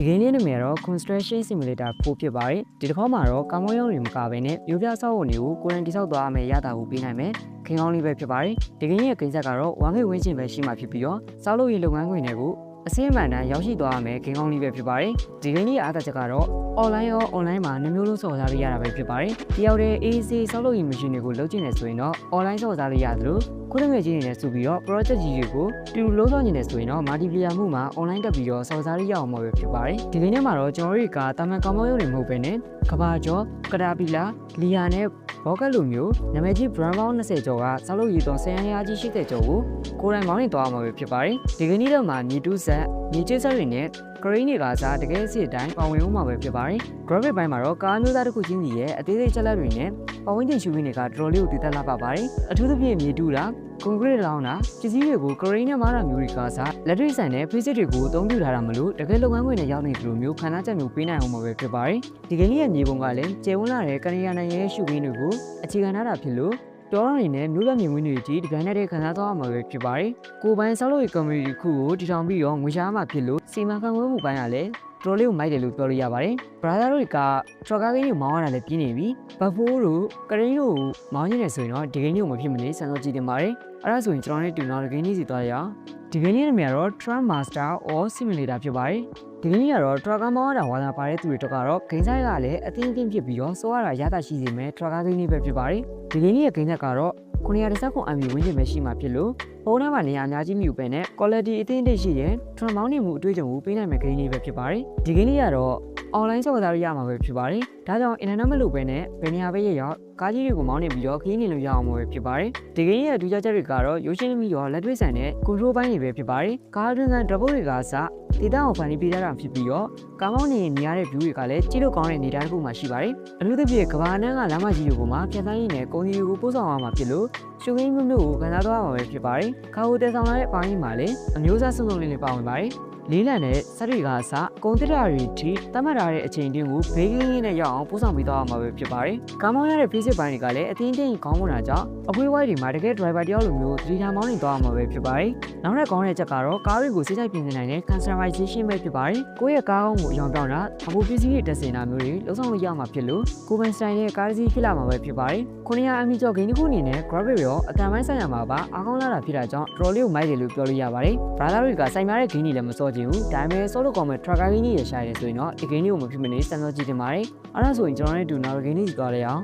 ဒီကနေ့နေ့မှာတော့ construction simulator 4ဖြစ်ပါတယ်ဒီတစ်ခါမှာတော့ကာမောရောင်းတွေမကဘဲနဲ့မြို့ပြဆောက်ဝင်တွေကိုကိုယ်တိုင်တိစောက်သွားမယ်ရတာကိုပေးနိုင်မယ်ခင်ကောင်းလေးပဲဖြစ်ပါတယ်ဒီကနေ့ရဲ့ကိစ္စကတော့ဝမ်ခေဝင်းချင်းပဲရှိမှဖြစ်ပြီးတော့စောက်လို့ရလုပ်ငန်းခွင်တွေကိုအစင်းမှန်တမ်းရောက်ရှိသွားရမယ်ခင်ကောင်းလေးပဲဖြစ်ပါတယ်ဒီကနေ့အားသာချက်ကတော့ online ရော online မှာနှမျိုးလုံးစော်စားလို့ရတာပဲဖြစ်ပါတယ်တယောက်တည်း AC စောက်လို့ရ machine တွေကိုလုပ်ချင်နေဆိုရင်တော့ online စော်စားလို့ရတယ်လို့ခုနကကြီးနေနဲ့ဆိုပြီးတော့ project ကြီးတွေကိုတူလုံးဆောင်နေတယ်ဆိုရင်တော့ multiplayer မှုမှာ online တက်ပြီးတော့စော်စားလို့ရအောင်မှာပဲဖြစ်ပါတယ်ဒီကနေ့မှာတော့ကျွန်တော်တို့ကတာမန်ကောင်မောရုံတွေမဟုတ်ဘဲနဲ့ကဘာကျော်ကတာပီလာလီယာနဲ့ဘောကတ်လိုမျိုးနာမည်ကြီး brand ပေါင်း20ကျော်ကစောက်လို့ရတော့ဆယ်ရန်ရာကြီး80ကျော်ကိုကိုယ်တိုင်မောင်းနေသွားမှာပဲဖြစ်ပါတယ်ဒီကနေ့တော့မှမြေတူးဆက်မြေကျင်းဆက်တွေနဲ့ဂရိန်းတွေကစားတကယ်စစ်တိုင်းပေါဝင်ဦးမှာပဲဖြစ်ပါတယ် graphic ဘိုင်းမှာတော့ကားမျိုးသားတစ်ခုချင်းစီရဲ့အသေးစိတ်ချက်လက်တွေနဲ့ပဝင်းတင်ရှူရင်းတွေကတော်တော်လေးကိုတည်သက်လာပါပါတယ်အထူးသဖြင့်မြေတူးတာကွန်ကရစ်လောင်းတာပစ္စည်းတွေကိုဂရိန်းနဲ့မားတာမျိုးတွေကစားလက်တွေ့ဆိုင်တဲ့ physics တွေကိုအသုံးပြုထားတာမလို့တကယ်လုပ်ငန်းခွင်နဲ့ရောက်နေသလိုမျိုးခန္ဓာချက်မျိုးပေးနိုင်အောင်မှာပဲဖြစ်ပါတယ်ဒီကနေ့ရဲ့မြေပုံကလည်းကျေဝန်းလာတဲ့ကနေဒါနိုင်ငံရဲ့ရှူရင်းတွေကိုအခြေခံထားတာဖြစ်လို့တော်ရင်းနဲ့မြို့ပြမြင်ကွင်းတွေကြီးဒီပိုင်းနဲ့ခံစားသွားမှာပဲဖြစ်ပါတယ်ကိုပိုင်ဆောက်လုပ်ရေး community ခုကိုတည်ထောင်ပြီးတော့ငွေရှားမှာဖြစ်လို့စီမံခန့်ခွဲမှုပိုင်းကလည်းတော်လေးကိုမိုက်တယ်လို့ပြောလို့ရပါတယ်။ brother တို့ကထရကားကိန်းကိုမောင်းရတာလည်းပြင်းနေပြီ။ဘတ်ဖိုးတို့ကရိန်းတို့မောင်းနေတယ်ဆိုရင်တော့ဒီကိန်းကိုမဖြစ်မနေစမ်းတော့ကြည့်တင်ပါတယ်။အဲ့ဒါဆိုရင်ကျွန်တော်နဲ့တူနောက်ဒီကိန်းကြီးစီသွားရအောင်။ဒီကိန်းလေးတွေကတော့ Truck Master or Simulator ဖြစ်ပါတယ်။ဒီကိန်းကြီးကတော့ထရကားမောင်းရတာဝါသာပါတဲ့သူတွေတော့ကတော့ဂိမ်းဆိုင်ကလည်းအတင်းအတင်းဖြစ်ပြီးတော့စိုးရတာရတာရှိစေမယ်ထရကားကိန်းလေးပဲဖြစ်ပါတယ်။ဒီကိန်းကြီးရဲ့ဂိမ်းဆက်ကတော့919 MB ဝန်းကျင်ပဲရှိမှဖြစ်လို့ဖုန်းထဲမှာနေရာအများကြီးမြူပဲနဲ့ quality အတင်းအတင်းရှိတဲ့ trend မောင်းနေမှုအတွေ့အကြုံကိုပေးနိုင်မယ့်ဂိမ်းလေးပဲဖြစ်ပါတယ်ဒီဂိမ်းလေးကတော့ online ဆော့စားလို့ရမှာပဲဖြစ်ပါတယ်ဒါကြောင့် internet မလို့ပဲနဲ့ဘယ်နေရာပဲရရောက်ကားကြီးတွေကိုမောင်းနေပြီးတော့ခရီးနေလို့ရအောင်ပဲဖြစ်ပါတယ်ဒီဂိမ်းရဲ့အထူးခြားချက်တွေကတော့ရုပ်ရှင်ပြီးတော့လက်တွေ့ဆိုင်တဲ့ control ပိုင်းတွေပဲဖြစ်ပါတယ်ကားတွင်းက double တွေကစဒေတာကိုဖန်တီးပေးထားတာဖြစ်ပြီးတော့ကားမောင်းနေနေရတဲ့ view တွေကလည်းကြည့်လို့ကောင်းတဲ့နေရာတစ်ခုမှရှိပါတယ်အထူးသဖြင့်ကဘာနန်းကလမ်းမကြီးတွေကိုမှဖြတ်သန်းရင်းနဲ့ကုန်စည်တွေကိုပို့ဆောင်ရမှာဖြစ်လို့ရှုခင်းမျိုးကိုခံစားသွားမှာပဲဖြစ်ပါတယ်ကားကိုတည်ဆောင်လာတဲ့အပိုင်းမှာလည်းအမျိုးအစားစုံစုံလေးပါဝင်ပါတယ်လေးလံနဲ့စက်တွေကအစကုန်တစ်တာတွေထိသတ်မှတ်ထားတဲ့အချိန်တင်းကိုဘေးကင်းလေးနဲ့ရောက်အောင်ပို့ဆောင်ပေးသွားမှာပဲဖြစ်ပါတယ်။ကားမောင်းရတဲ့ physics ဘိုင်းတွေကလည်းအတင်းတင်းကောင်းမွန်တာကြောင့်အကွေးဝိုင်းတွေမှာတကယ် driver တယောက်လိုမျိုး3 time မောင်းနေသွားမှာပဲဖြစ်ပါတယ်။နောက်ထပ်ကောင်းတဲ့ချက်ကတော့ကားတွေကိုစိတ်ကြိုက်ပြင်ဆင်နိုင်တဲ့ customization ပဲဖြစ်ပါတယ်။ကိုယ့်ရဲ့ကားကောင်းကိုအယောင်ပြောင်းတာအဖို့ပစ္စည်းတွေတက်စင်တာမျိုးတွေလုံဆောင်လို့ရမှာဖြစ်လို့ကိုယ်ပိုင်စတိုင်နဲ့ကားစီးဖြစ်လာမှာပဲဖြစ်ပါတယ်။900 MB ကျော်ဂိမ်းတစ်ခုအနေနဲ့ graphic ရောအတန်ပိုင်းဆိုင်ရာမှာပါအားကောင်းလာတာဖြစ်တာကြောင့်တော်လေးကိုမိုက်တယ်လို့ပြောလို့ရပါတယ်။ brother တွေကစိုင်မားတဲ့ဂိမ်းတွေလည်းမစောချင်ဘူး။ဒါပေမဲ့ဆော့လို့ကောင်းမဲ့ tracker ဂိမ်းတွေရရှာရတယ်ဆိုရင်တော့ဒီဂိမ်းတွေကိုမဖြစ်မနေစမ်းသပ်ကြည့်တင်ပါတယ်။အဲ့ဒါဆိုရင်ကျွန်တော်နဲ့တူနောက်ဂိမ်းတွေစီသွားလဲအောင်